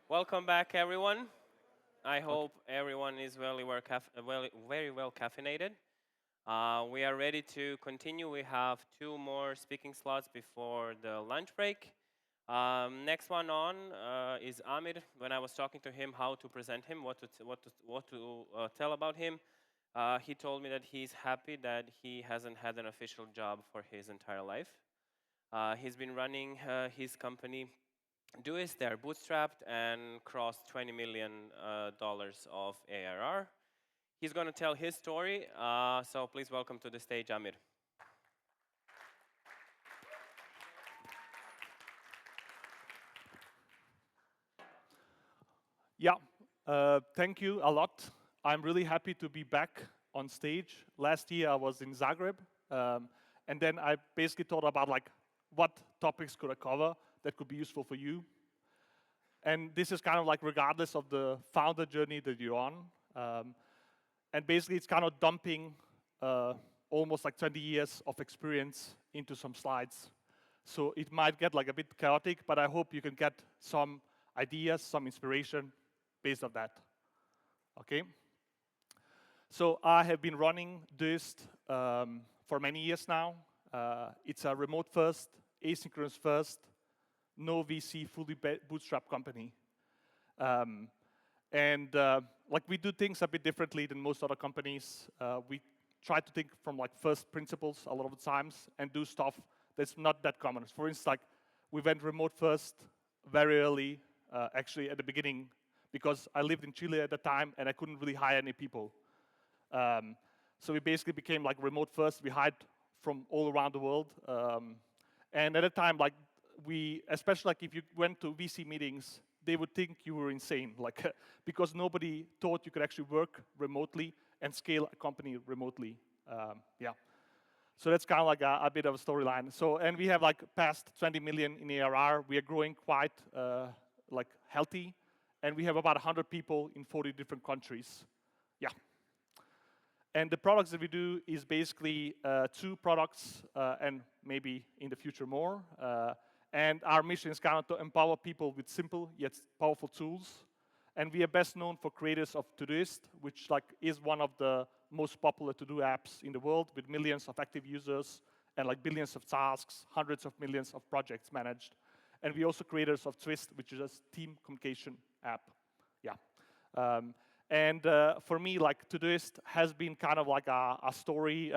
Welcome back, everyone. I hope everyone is very well caffeinated. We are ready to continue. We have two more speaking slots before the lunch break. Next one on is Amir. When I was talking to him how to present him, what to tell about him, he told me that he's happy that he hasn't had an official job for his entire life. He's been running his company Doist. They're bootstrapped and crossed $20 million of ARR. He's going to tell his story, so please welcome to the stage Amir. Yeah, thank you a lot. I'm really happy to be back on stage. Last year I was in Zagreb, and then I basically thought about like what topics could I cover that could be useful for you. And this is kind of like regardless of the founder journey that you're on. And basically it's kind of dumping almost like 20 years of experience into some slides. So it might get like a bit chaotic, but I hope you can get some ideas, some inspiration based on that. Okay? So I have been running Doist for many years now. It's a remote first, asynchronous first, no VC, fully bootstrap company. Like we do things a bit differently than most other companies. We try to think from like first principles a lot of the times and do stuff that's not that common. For instance, like we went remote first very early, actually at the beginning, because I lived in Chile at the time and I couldn't really hire any people. So we basically became like remote first. We hired from all around the world. And at the time, like especially like if you went to VC meetings, they would think you were insane, like because nobody thought you could actually work remotely and scale a company remotely. Yeah. So that's kind of like a bit of a storyline. So, and we have like past 20 million in ARR. We are growing quite like healthy, and we have about 100 people in 40 different countries. Yeah. And the products that we do is basically two products and maybe in the future more. And our mission is kind of to empower people with simple yet powerful tools. And we are best known for creators of Todoist, which like is one of the most popular to-do apps in the world with millions of active users and like billions of tasks, hundreds of millions of projects managed. And we also creators of Twist, which is a team communication app. Yeah. For me, like Todoist has been kind of like a story.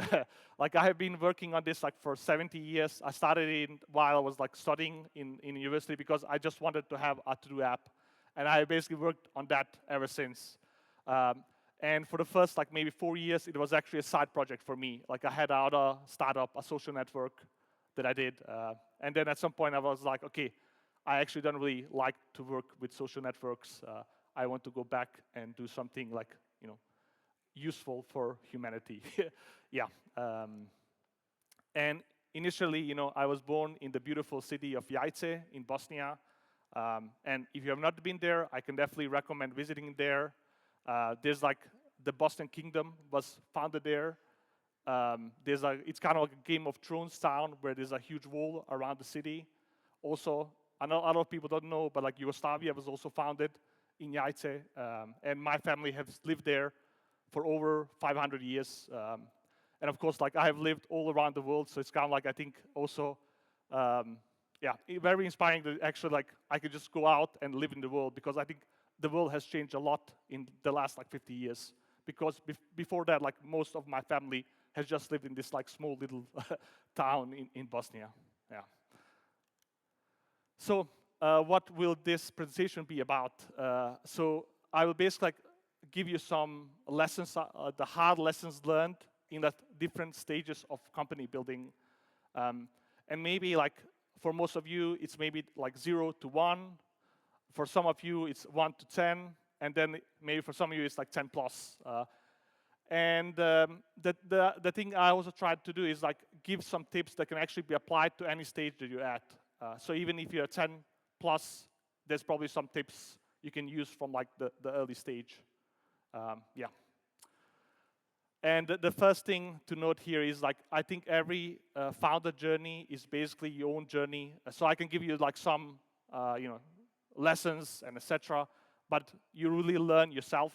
Like I have been working on this like for 70 years. I started it while I was like studying in university because I just wanted to have a to-do app. And I basically worked on that ever since. And for the first like maybe 4 years, it was actually a side project for me. Like I had another startup, a social network that I did. And then at some point I was like, okay, I actually don't really like to work with social networks. I want to go back and do something like, you know, useful for humanity. Yeah. And initially, you know, I was born in the beautiful city of Jajce in Bosnia. And if you have not been there, I can definitely recommend visiting there. There's like the Bosnian Kingdom was founded there. It's kind of like a Game of Thrones town where there's a huge wall around the city. Also, I know a lot of people don't know, but like Yugoslavia was also founded in Jajce, and my family has lived there for over 500 years. And of course, like I have lived all around the world, so it's kind of like I think also, yeah, very inspiring that actually like I could just go out and live in the world because I think the world has changed a lot in the last like 50 years. Because before that, like most of my family has just lived in this like small little town in Bosnia. Yeah. So what will this presentation be about? So I will basically like give you some lessons, the hard lessons learned in the different stages of company building. And maybe like for most of you, it's maybe like 0 to 1. For some of you, it's 1 to 10. And then maybe for some of you, it's like 10 plus. The thing I also tried to do is like give some tips that can actually be applied to any stage that you're at. So even if you're 10 plus, there's probably some tips you can use from like the early stage. Yeah. And the first thing to note here is like, I think every founder journey is basically your own journey. So I can give you like some, you know, lessons and etc. But you really learn yourself.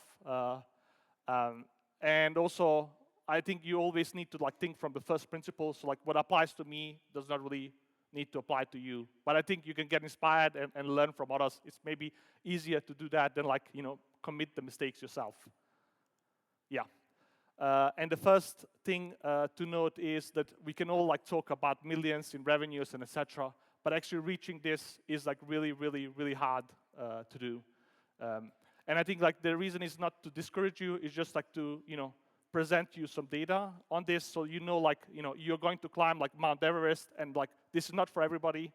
And also, I think you always need to like think from the first principles. So like what applies to me does not really need to apply to you. But I think you can get inspired and learn from others. It's maybe easier to do that than like, commit the mistakes yourself. Yeah. And the first thing to note is that we can all like talk about millions in revenues and etc. But actually reaching this is like really, really, really hard to do. And I think like the reason is not to discourage you, it's just like to, present you some data on this, so like, you're going to climb like Mount Everest, and like this is not for everybody,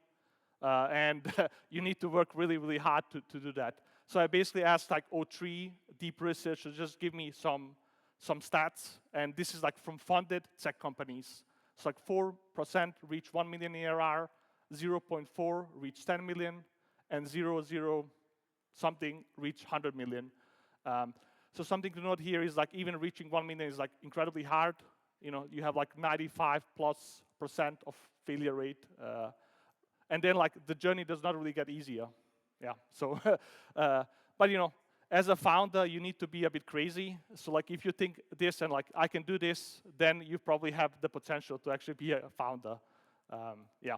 and you need to work really, really hard to do that. So I basically asked like O3 deep research to just give me some stats, and this is like from funded tech companies. So like 4% reach 1 million ARR, 0.4 reach 10 million, and 0.0 something reach 100 million. So something to note here is like even reaching 1 million is like incredibly hard. You have like 95+% of failure rate. And then like the journey does not really get easier. Yeah, so, but as a founder, you need to be a bit crazy. So like if you think this and like I can do this, then you probably have the potential to actually be a founder. Yeah.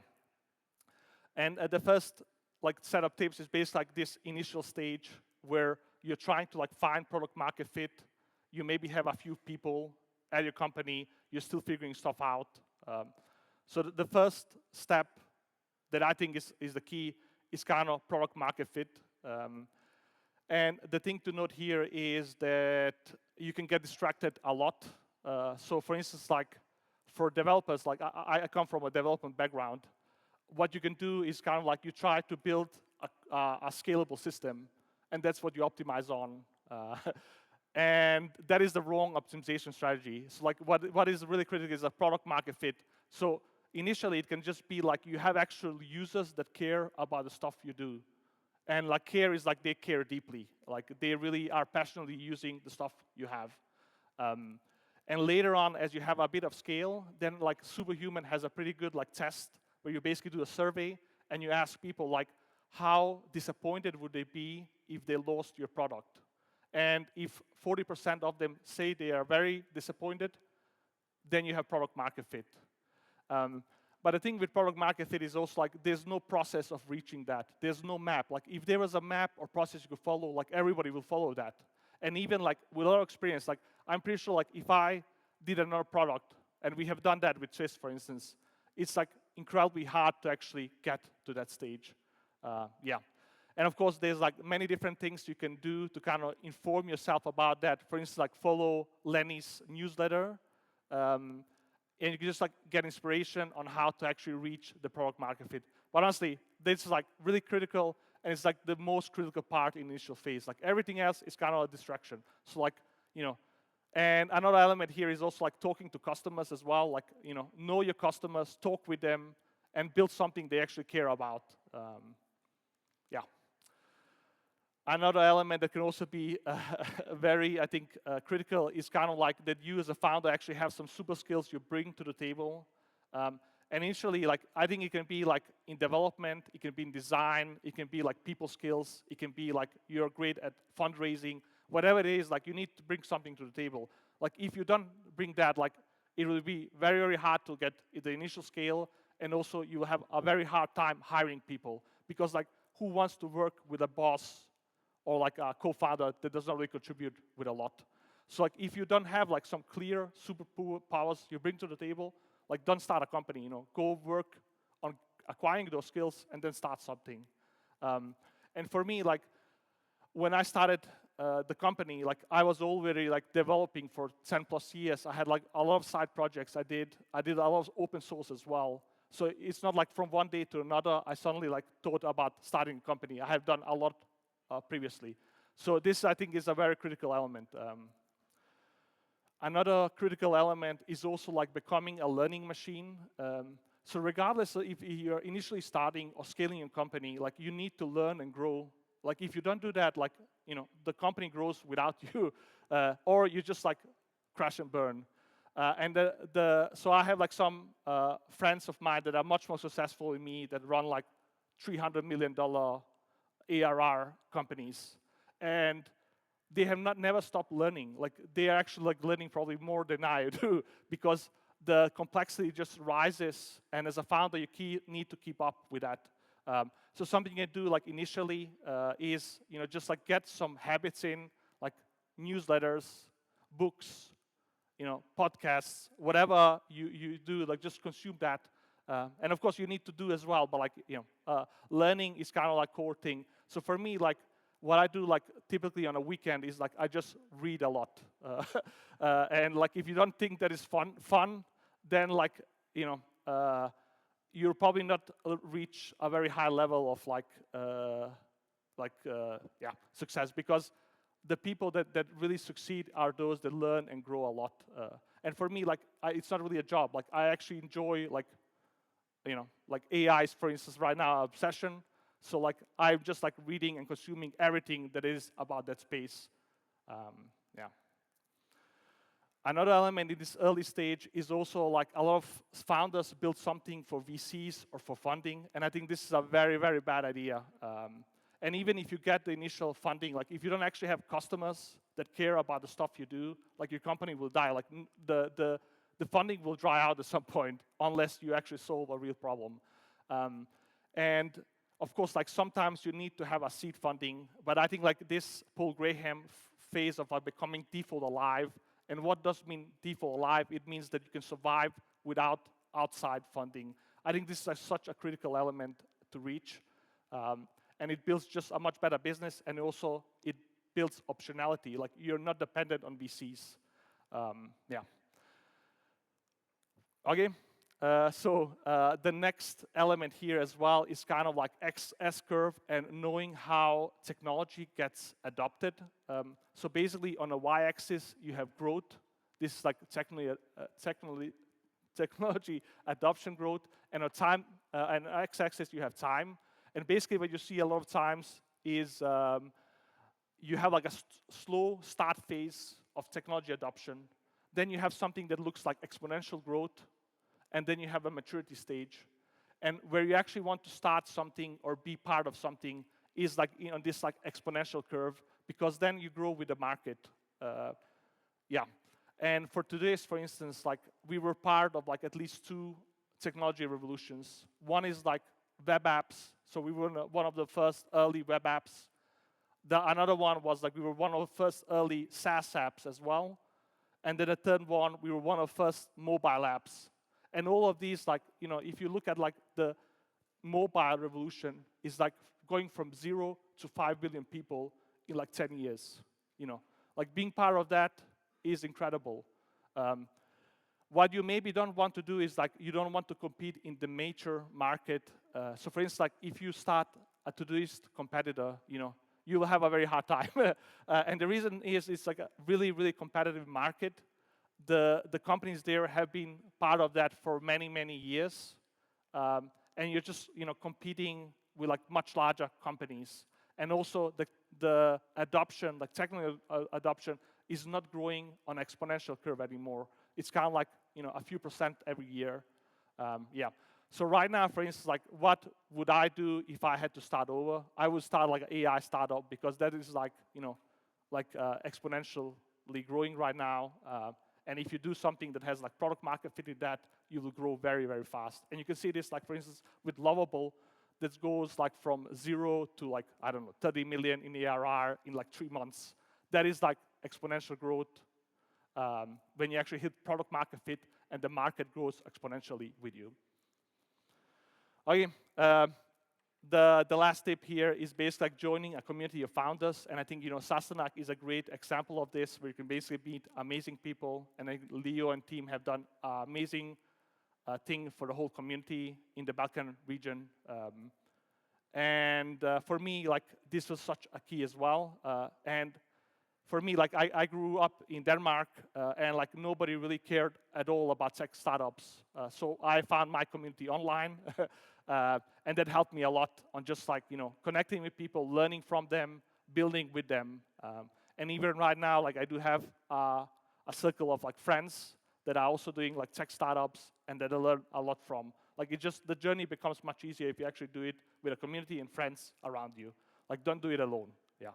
And the first like setup tips is based like this initial stage where you're trying to like find product market fit. You maybe have a few people at your company. You're still figuring stuff out. So the first step that I think is the key is kind of product market fit. And the thing to note here is that you can get distracted a lot. So for instance, like for developers, like I come from a development background. What you can do is kind of like you try to build a scalable system, and that's what you optimize on. And that is the wrong optimization strategy. So like what is really critical is a product market fit. So initially it can just be like you have actual users that care about the stuff you do. And like care is like they care deeply. Like they really are passionately using the stuff you have. And later on, as you have a bit of scale, then like Superhuman has a pretty good like test where you basically do a survey and you ask people like how disappointed would they be if they lost your product. And if 40% of them say they are very disappointed, then you have product market fit. But the thing with product market fit is also like there's no process of reaching that. There's no map. Like if there was a map or process you could follow, like everybody will follow that. And even like with our experience, like I'm pretty sure like if I did another product, and we have done that with Twist, for instance, it's like incredibly hard to actually get to that stage. Yeah. And of course, there's like many different things you can do to kind of inform yourself about that. For instance, like follow Lenny's newsletter. And you can just like get inspiration on how to actually reach the product market fit. But honestly, this is like really critical, and it's like the most critical part in the initial phase. Like everything else is kind of a distraction. So like, and another element here is also like talking to customers as well. Like, know your customers, talk with them, and build something they actually care about. Yeah. Another element that can also be very, I think, critical is kind of like that you as a founder actually have some super skills you bring to the table. And initially, like, I think it can be like in development, it can be in design, it can be like people skills, it can be like you're great at fundraising, whatever it is, like you need to bring something to the table. Like if you don't bring that, like it will be very, very hard to get the initial scale, and also you will have a very hard time hiring people, because like who wants to work with a boss or like a co-founder that does not really contribute with a lot. So like if you don't have like some clear superpowers you bring to the table, like don't start a company, go work on acquiring those skills and then start something. And for me, like when I started the company, like I was already like developing for 10+ years. I had like a lot of side projects I did a lot of open source as well. So it's not like from one day to another, I suddenly like thought about starting a company. I have done a lot previously. So this, I think, is a very critical element. Another critical element is also like becoming a learning machine. So regardless of if you're initially starting or scaling your company, like you need to learn and grow. Like if you don't do that, like, the company grows without you, or you just like crash and burn. So I have like some friends of mine that are much more successful than me that run like $300 million ARR companies, and they have never stopped learning. Like they are actually like learning probably more than I do because the complexity just rises, and as a founder, you need to keep up with that. So something you can do like initially is just like get some habits in, like newsletters, books, podcasts, whatever you do, like just consume that. And of course, you need to do as well, but like learning is kind of like core thing. So for me, like what I do like typically on a weekend is like I just read a lot, and like if you don't think that is fun, then like you'll probably not reach a very high level of success, because the people that really succeed are those that learn and grow a lot. And for me, like it's not really a job. Like I actually enjoy like AIs, for instance, right now, obsession. So like I'm just like reading and consuming everything that is about that space. Yeah. Another element in this early stage is also like a lot of founders build something for VCs or for funding, and I think this is a very, very bad idea. And even if you get the initial funding, like if you don't actually have customers that care about the stuff you do, like your company will die. Like the funding will dry out at some point unless you actually solve a real problem. And of course, like sometimes you need to have a seed funding, but I think like this Paul Graham phase of becoming default alive. And what does mean default alive? It means that you can survive without outside funding. I think this is such a critical element to reach. And it builds just a much better business, and also it builds optionality. Like you're not dependent on VCs. Yeah. Okay. So the next element here as well is kind of like S-curve and knowing how technology gets adopted. So basically on a y-axis you have growth. This is like technology adoption growth, and on time and x-axis you have time. And basically what you see a lot of times is you have like a slow start phase of technology adoption. Then you have something that looks like exponential growth, and then you have a maturity stage. And where you actually want to start something or be part of something is like this like exponential curve, because then you grow with the market. Yeah. And for Todoist, for instance, like we were part of like at least 2 technology revolutions. One is like web apps. So we were one of the first early web apps. Another one was like we were one of the first early SaaS apps as well. And then the third one, we were one of the first mobile apps. And all of these, like, if you look at like the mobile revolution, is like going from 0 to 5 billion people in like 10 years. Like being part of that is incredible. What you maybe don't want to do is like you don't want to compete in the major market. So for instance, like if you start a Todoist competitor, you will have a very hard time. And the reason is it's like a really, really competitive market. The companies there have been part of that for many, many years. And you're just, competing with like much larger companies. And also the adoption, like technical adoption, is not growing on exponential curve anymore. It's kind of like, a few percent every year. Yeah. So right now, for instance, like what would I do if I had to start over? I would start like an AI startup, because that is like, exponentially growing right now. And if you do something that has like product market fit in that, you will grow very, very fast. And you can see this, like for instance, with Lovable, that goes like from 0 to like, 30 million in ARR in like 3 months. That is like exponential growth when you actually hit product market fit and the market grows exponentially with you. Okay, the last tip here is basically like joining a community of founders. And I think, SaaStanak is a great example of this, where you can basically meet amazing people. And I think Leo and team have done amazing thing for the whole community in the Balkan region. And for me, like this was such a key as well. And for me, like I grew up in Denmark, and like nobody really cared at all about tech startups. So I found my community online, and that helped me a lot on just like, connecting with people, learning from them, building with them. And even right now, like I do have a circle of like friends that are also doing like tech startups, and that I learn a lot from. Like the journey becomes much easier if you actually do it with a community and friends around you. Like, don't do it alone. Yeah.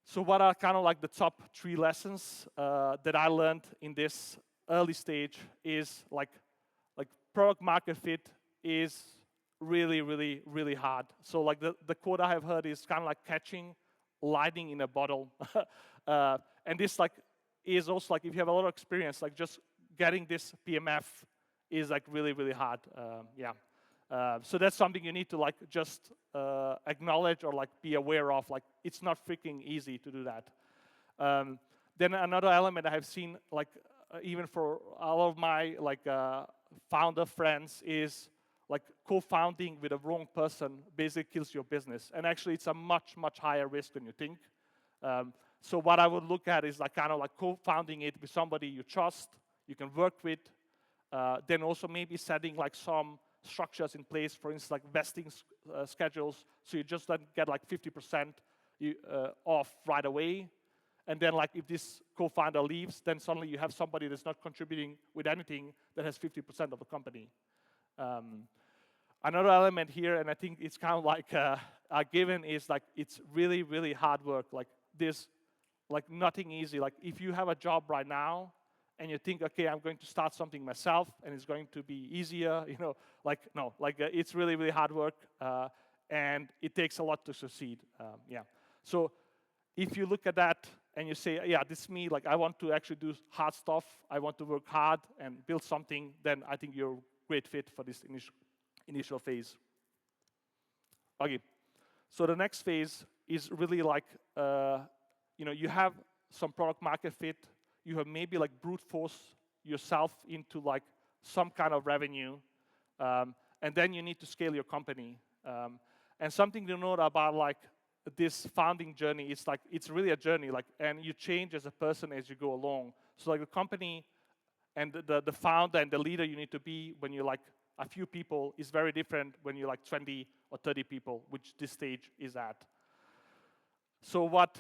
So what are kind of like the top 3 lessons that I learned in this early stage is like product market fit is really, really, really hard. So like the quote I have heard is kind of like catching lightning in a bottle. And this like is also like if you have a lot of experience, like just getting this PMF is like really, really hard. Yeah. So that's something you need to like just acknowledge or like be aware of. Like it's not freaking easy to do that. Then another element I have seen like even for all of my like founder friends is like co-founding with a wrong person basically kills your business. And actually it's a much, much higher risk than you think. So what I would look at is like kind of like co-founding it with somebody you trust, you can work with, then also maybe setting like some structures in place, for instance, like vesting schedules, so you just don't get like 50% off right away. And then like if this co-founder leaves, then suddenly you have somebody that's not contributing with anything that has 50% of the company. Another element here, and I think it's kind of like a given, is like it's really, really hard work. Like this, like nothing easy. Like if you have a job right now and you think, okay, I'm going to start something myself and it's going to be easier, you know, like no, like it's really, really hard work and it takes a lot to succeed. Yeah. So if you look at that and you say, yeah, this is me, like I want to actually do hard stuff, I want to work hard and build something, then I think you're a great fit for this initial phase. Okay, so the next phase is really like, you know, you have some product market fit, you have maybe like brute force yourself into like some kind of revenue, and then you need to scale your company. And something to note about like this founding journey, it's like, it's really a journey, like, and you change as a person as you go along. So like the company and the founder and the leader you need to be when you're like a few people is very different when you're like 20 or 30 people, which this stage is at. So what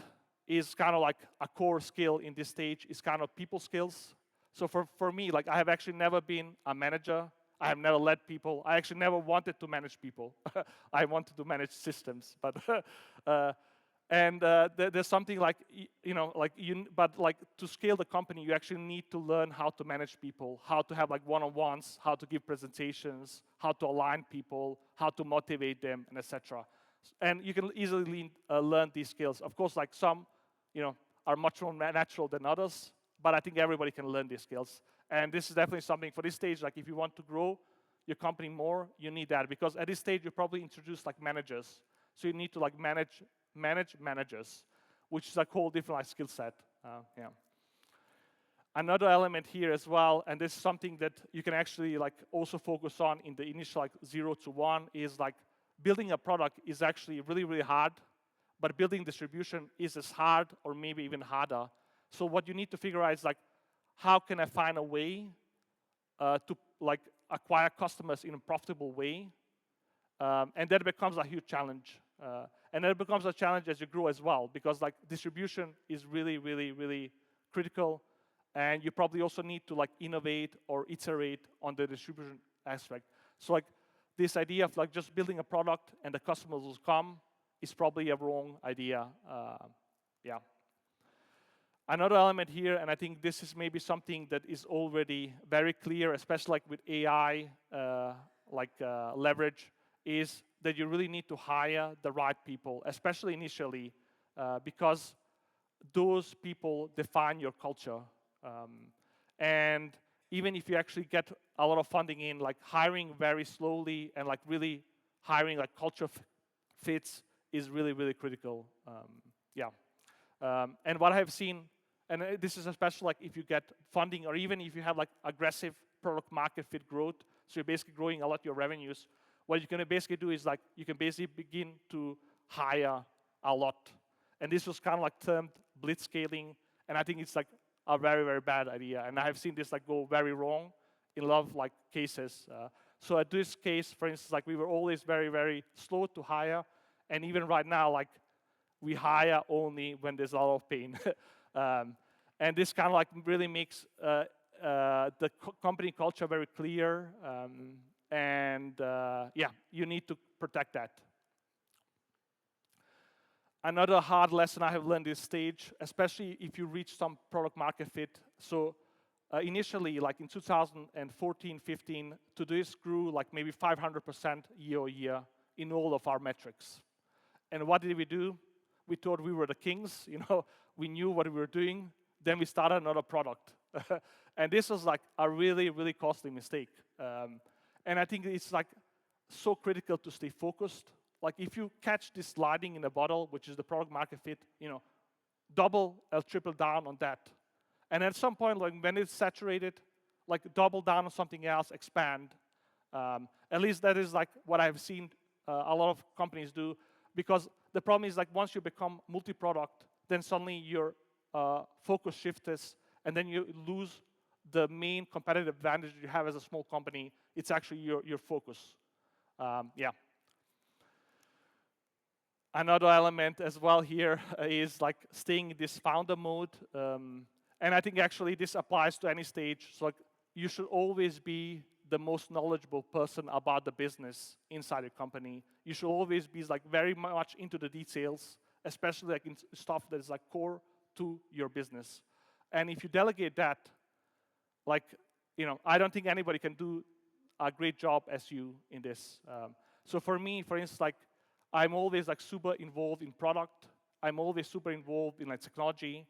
is kind of like a core skill in this stage is kind of people skills. So for me, like I have actually never been a manager. I have never led people. I actually never wanted to manage people. I wanted to manage systems, but there's something like you know, like but like to scale the company, you actually need to learn how to manage people, how to have like one-on-ones, how to give presentations, how to align people, how to motivate them, and etc. And you can easily learn these skills. Of course, like some, you know, are much more natural than others, but I think everybody can learn these skills. And this is definitely something for this stage, like if you want to grow your company more, you need that. Because at this stage, you probably introduce like managers. So you need to like manage managers, which is a whole different like skill set. Yeah. Another element here as well, and this is something that you can actually like also focus on in the initial like 0 to 1, is like building a product is actually really, really hard, but building distribution is as hard or maybe even harder. So what you need to figure out is like, how can I find a way to like acquire customers in a profitable way? And that becomes a huge challenge. And that becomes a challenge as you grow as well, because like distribution is really, really, really critical. And you probably also need to like innovate or iterate on the distribution aspect. So like this idea of like just building a product and the customers will come is probably a wrong idea. Yeah. Another element here, and I think this is maybe something that is already very clear, especially like with AI leverage, is that you really need to hire the right people, especially initially, because those people define your culture. And even if you actually get a lot of funding in, like hiring very slowly and like really hiring like culture fits is really, really critical. Yeah. And what I have seen, and this is especially like if you get funding or even if you have like aggressive product market fit growth, so you're basically growing a lot of your revenues, what you're going to basically do is like you can basically begin to hire a lot. And this was kind of like termed blitzscaling, and I think it's like a very, very bad idea. And I have seen this like go very wrong in a lot of like cases. So at this case, for instance, like we were always very, very slow to hire, and even right now, like we hire only when there's a lot of pain. And this kind of like really makes the company culture very clear. Yeah, you need to protect that. Another hard lesson I have learned this stage, especially if you reach some product market fit. So initially, like in 2014, 15, Todoist grew like maybe 500% year-over-year in all of our metrics. And what did we do? We thought we were the kings, we knew what we were doing. Then we started another product. And this was like a really, really costly mistake. And I think it's like so critical to stay focused. Like if you catch this lightning in a bottle, which is the product market fit, double or triple down on that. And at some point, like when it's saturated, like double down on something else, expand. At least that is like what I've seen a lot of companies do. Because the problem is like once you become multi-product, then suddenly your focus shifts, and then you lose the main competitive advantage you have as a small company. It's actually your focus. Yeah. Another element as well here is like staying in this founder mode. And I think actually this applies to any stage. So like you should always be the most knowledgeable person about the business inside your company. You should always be like very much into the details, especially like in stuff that is like core to your business. And if you delegate that, like, I don't think anybody can do a great job as you in this. So for me, for instance, like I'm always like super involved in product. I'm always super involved in like technology.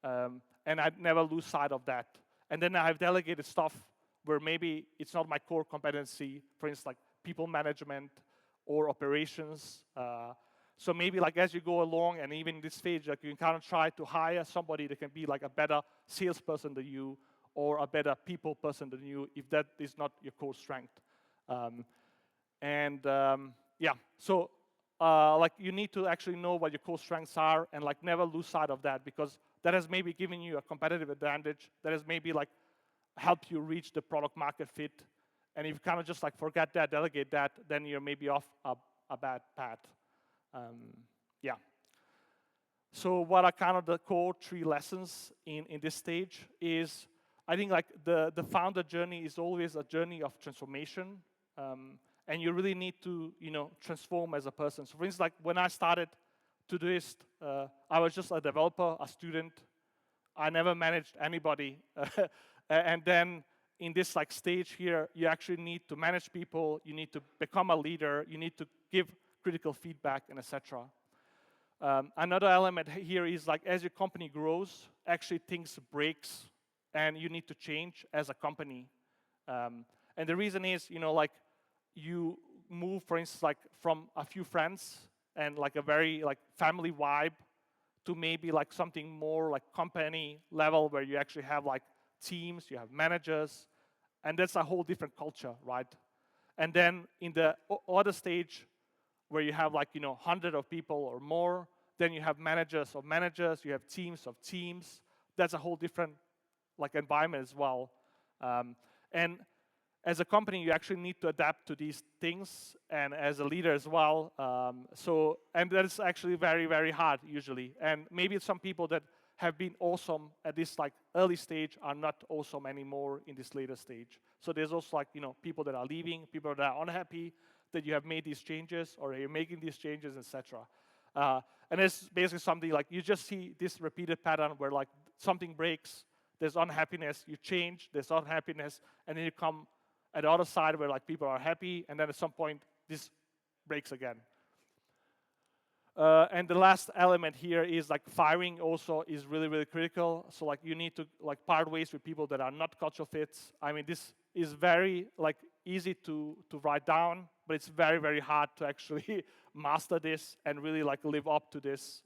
And I never lose sight of that. And then I've delegated stuff where maybe it's not my core competency, for instance, like people management or operations. So maybe like as you go along and even in this stage, like you can kind of try to hire somebody that can be like a better salesperson than you or a better people person than you if that is not your core strength. Yeah, so like you need to actually know what your core strengths are and like never lose sight of that because that has maybe given you a competitive advantage. That has maybe like helped you reach the product market fit. And if you kind of just like forget that, delegate that, then you're maybe off a bad path. Yeah. So what are kind of the core 3 lessons in this stage is I think like the founder journey is always a journey of transformation. And you really need to, transform as a person. So for instance, like when I started Todoist, I was just a developer, a student. I never managed anybody. And then in this like stage here, you actually need to manage people. You need to become a leader. You need to give critical feedback and etc. Another element here is like as your company grows, actually things breaks and you need to change as a company. And the reason is, like you move, for instance, like from a few friends and like a very like family vibe to maybe like something more like company level where you actually have like teams, you have managers, and that's a whole different culture, right? And then in the other stage where you have like, 100 of people or more, then you have managers of managers, you have teams of teams. That's a whole different like environment as well. And as a company, you actually need to adapt to these things, and as a leader as well. And that is actually very, very hard usually. And maybe some people that have been awesome at this like early stage are not awesome anymore in this later stage. So there's also like, people that are leaving, people that are unhappy that you have made these changes or you're making these changes, etc. And it's basically something like you just see this repeated pattern where like something breaks, there's unhappiness, you change, there's unhappiness, and then you come at the other side where like people are happy, and then at some point this breaks again. And the last element here is like firing also is really, really critical. So like you need to like part ways with people that are not cultural fits. I mean, this is very like easy to write down, but it's very, very hard to actually master this and really like live up to this.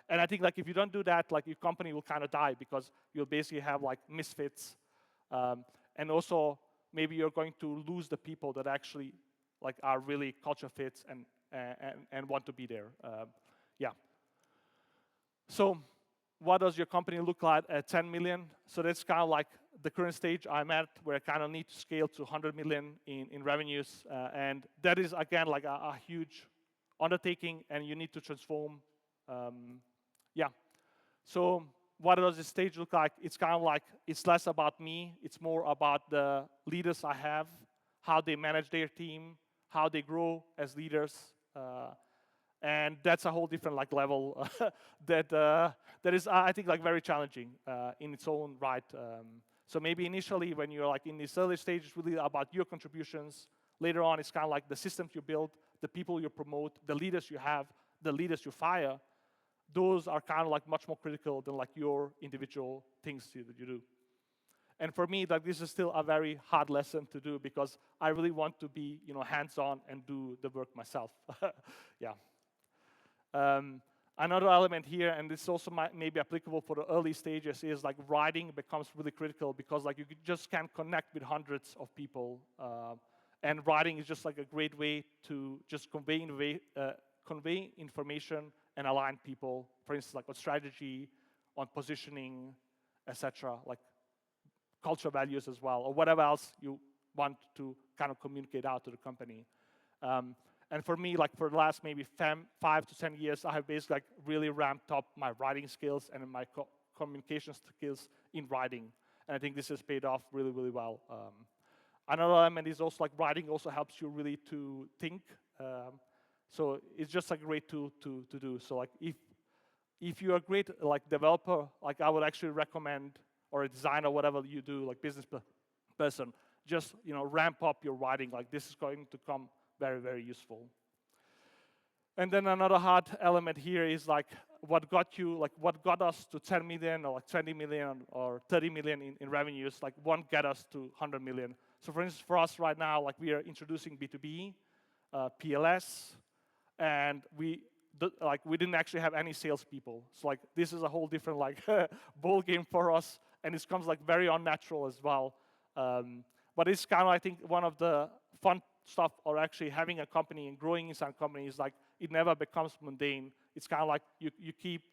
And I think like if you don't do that, like your company will kind of die because you'll basically have like misfits. And also maybe you're going to lose the people that actually like are really culture fits and want to be there. Yeah. So what does your company look like at 10 million? So that's kind of like the current stage I'm at, where I kind of need to scale to 100 million in revenues. And that is, again, like a huge undertaking, and you need to transform. Yeah. So what does this stage look like? It's kind of like, it's less about me. It's more about the leaders I have, how they manage their team, how they grow as leaders. And that's a whole different like level that is, I think, like very challenging in its own right. So maybe initially when you're like in this early stage, it's really about your contributions. Later on, it's kind of like the systems you build, the people you promote, the leaders you have, the leaders you fire. Those are kind of like much more critical than like your individual things that you do. And for me, like this is still a very hard lesson to do because I really want to be, hands-on and do the work myself. Yeah. Another element here, and this also may be applicable for the early stages, is like writing becomes really critical because like you just can't connect with hundreds of people, and writing is just like a great way to just convey information and align people. For instance, like on strategy, on positioning, etc. Like culture values as well, or whatever else you want to kind of communicate out to the company. And for me, like for the last maybe 5 to 10 years, I have basically like really ramped up my writing skills and my communication skills in writing. And I think this has paid off really, really well. Another element is also like writing also helps you really to think. So it's just a great tool to do. So like if you're a great like developer, like I would actually recommend, or a designer, whatever you do, like business person, just ramp up your writing. Like this is going to come very, very useful. And then another hard element here is like what got us to 10 million or like 20 million or 30 million in revenues, like won't get us to 100 million. So for instance, for us right now, like we are introducing B2B, PLS, and we didn't actually have any salespeople. So like this is a whole different like ball game for us, and it comes like very unnatural as well. But it's kind of, I think, one of the fun stuff, or actually having a company and growing inside a company is like it never becomes mundane. It's kind of like you keep,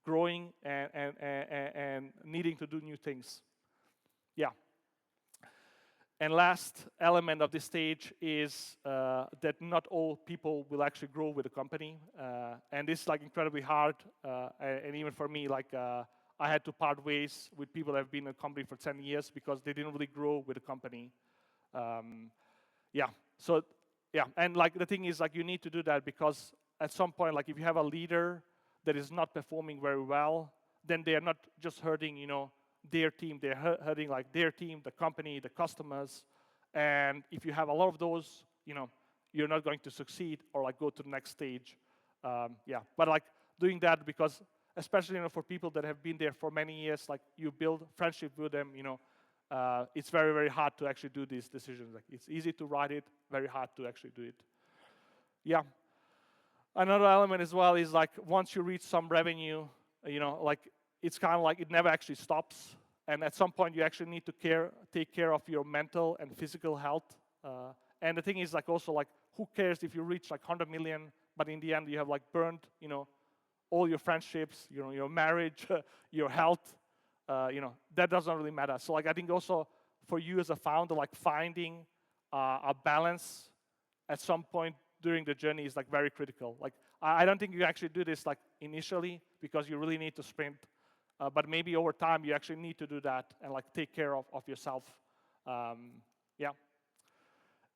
growing and needing to do new things. Yeah. And last element of this stage is that not all people will actually grow with the company. And this is like incredibly hard. And even for me, like I had to part ways with people that have been in a company for 10 years because they didn't really grow with the company. Yeah, so yeah, and like the thing is like you need to do that because at some point, like if you have a leader that is not performing very well, then they are not just hurting, their team, they're hurting like their team, the company, the customers. And if you have a lot of those, you're not going to succeed or like go to the next stage. Yeah, but like doing that because especially for people that have been there for many years, like you build friendship with them, it's very, very hard to actually do these decisions. Like it's easy to write it, very hard to actually do it. Yeah. Another element as well is like once you reach some revenue, like it's kind of like it never actually stops. And at some point you actually need to take care of your mental and physical health. And the thing is like also like who cares if you reach like 100 million, but in the end you have like burned, all your friendships, your marriage, your health. That doesn't really matter. So like I think also for you as a founder, like finding a balance at some point during the journey is like very critical. Like I don't think you actually do this like initially because you really need to sprint, but maybe over time you actually need to do that and like take care of yourself. Yeah.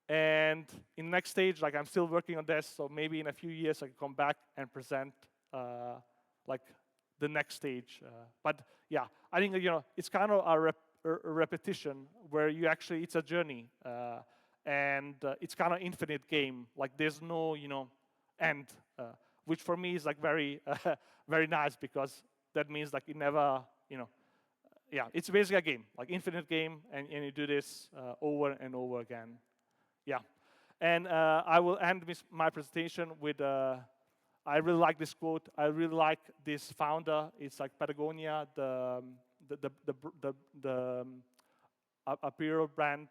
And in the next stage, like I'm still working on this, so maybe in a few years I can come back and present like the next stage. But yeah, I think it's kind of a repetition where you actually it's a journey, and it's kind of infinite game. Like there's no end, which for me is like very very nice because that means like it never yeah, it's basically a game, like infinite game, and you do this over and over again. Yeah, and I will end my presentation with. I really like this quote. I really like this founder. It's like Patagonia, the apparel brand.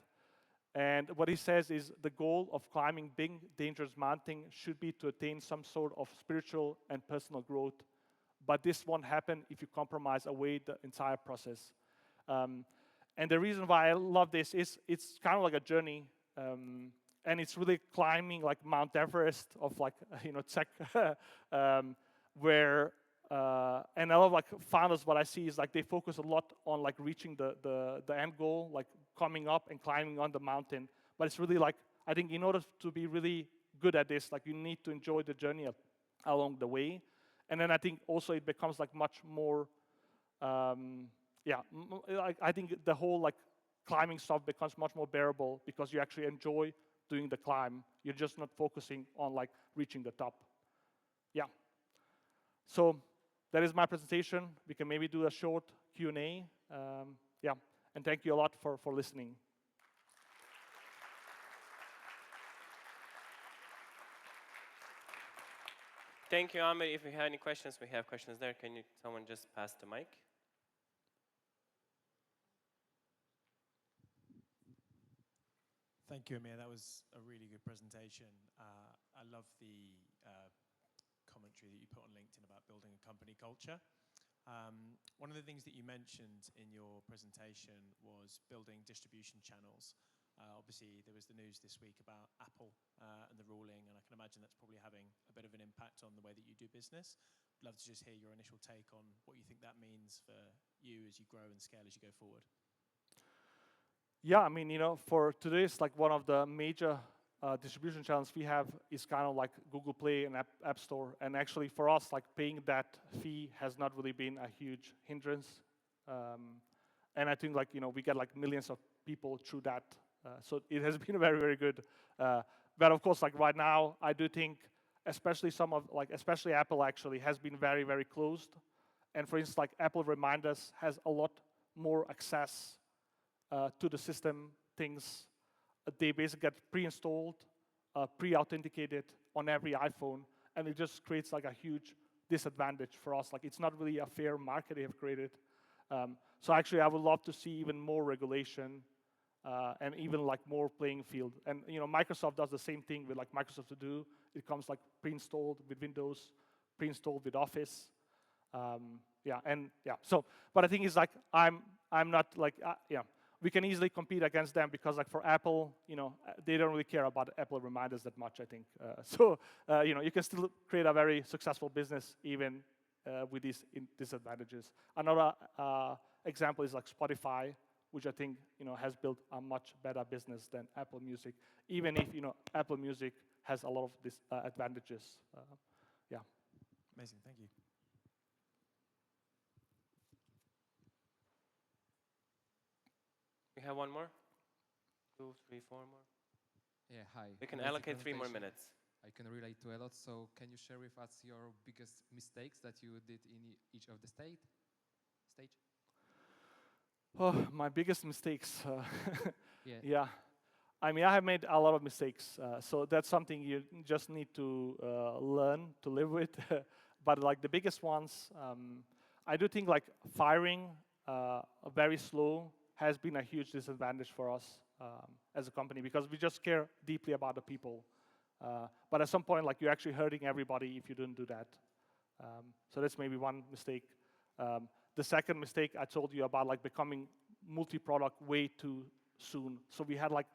And what he says is the goal of climbing big, dangerous mountain should be to attain some sort of spiritual and personal growth. But this won't happen if you compromise away the entire process. And the reason why I love this is it's kind of like a journey. And it's really climbing like Mount Everest of like tech, where and a lot of like founders, what I see is like they focus a lot on like reaching the end goal, like coming up and climbing on the mountain. But it's really like I think in order to be really good at this. Like you need to enjoy the journey along the way. And then I think also it becomes like much more, I think the whole like climbing stuff becomes much more bearable because you actually enjoy doing the climb. You're just not focusing on like reaching the top. Yeah. So that is my presentation. We can maybe do a short Q&A. Yeah, and thank you a lot for listening. Thank you, Amir. If you have any questions, we have questions there. Can you someone just pass the mic? Thank you, Amir. That was a really good presentation. I love the commentary that you put on LinkedIn about building a company culture. One of the things that you mentioned in your presentation was building distribution channels. Obviously, there was the news this week about Apple and the ruling, and I can imagine that's probably having a bit of an impact on the way that you do business. I'd love to just hear your initial take on what you think that means for you as you grow and scale as you go forward. Yeah, I mean, for today, it's like one of the major distribution channels we have is kind of like Google Play and App Store. And actually for us, like paying that fee has not really been a huge hindrance. And I think like, we get like millions of people through that. So it has been very, very good. But of course, like right now, I do think, especially especially Apple actually has been very, very closed. And for instance, like Apple Reminders has a lot more access to the system things. They basically get pre-installed, pre-authenticated on every iPhone, and it just creates like a huge disadvantage for us. Like it's not really a fair market they have created. So actually, I would love to see even more regulation and even like more playing field. And Microsoft does the same thing with like Microsoft To Do. It comes like pre-installed with Windows, pre-installed with Office. So, but I think it's like I'm not like we can easily compete against them because like for Apple, they don't really care about Apple Reminders that much, I think. You can still create a very successful business even with these disadvantages. Another example is like Spotify, which I think has built a much better business than Apple Music, even if Apple Music has a lot of these advantages. Amazing, thank you. We have one more? 2, 3, 4 more? Yeah, hi. We can allocate 3 more minutes. I can relate to a lot, so can you share with us your biggest mistakes that you did in each of the stage? Oh, my biggest mistakes. Yeah. I mean, I have made a lot of mistakes, so that's something you just need to learn to live with. But like the biggest ones, I do think like firing very slow has been a huge disadvantage for us as a company because we just care deeply about the people. But at some point, like you're actually hurting everybody if you don't do that. So that's maybe one mistake. The second mistake I told you about like becoming multi-product way too soon. So we had like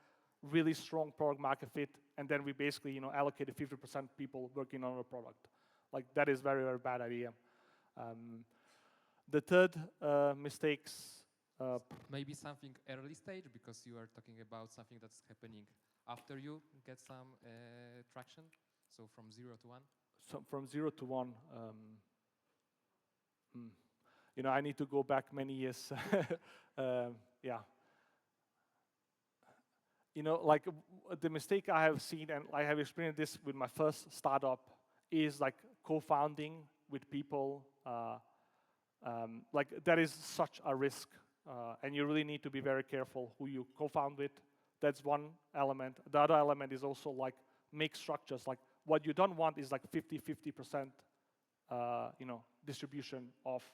really strong product market fit, and then we basically allocated 50% people working on a product. Like that is very, very bad idea. The third mistakes. Maybe something early stage, because you are talking about something that's happening after you get some traction. So from 0 to 1. So from 0 to 1. I need to go back many years. Like the mistake I have seen, and I have experienced this with my first startup, is like co-founding with people. Like that is such a risk. And you really need to be very careful who you co-found with. That's one element. The other element is also like make structures. Like what you don't want is like 50-50%, distribution of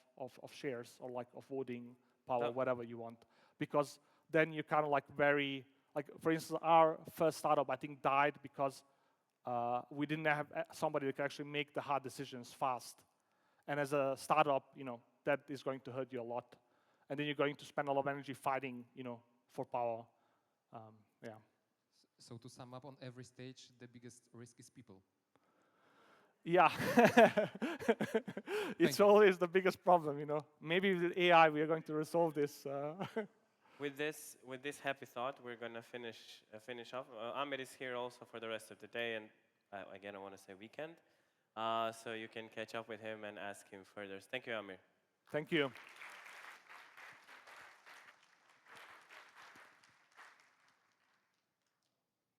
shares or like of voting power, whatever you want. Because then you kind of like for instance, our first startup I think died because we didn't have somebody that could actually make the hard decisions fast. And as a startup, that is going to hurt you a lot. And then you're going to spend a lot of energy fighting, for power. So to sum up, on every stage, the biggest risk is people. Yeah, it's always the biggest problem, Maybe with AI we are going to resolve this. With this happy thought, we're going to finish off. Amir is here also for the rest of the day, and again, I want to say weekend. So you can catch up with him and ask him further. Thank you, Amir. Thank you.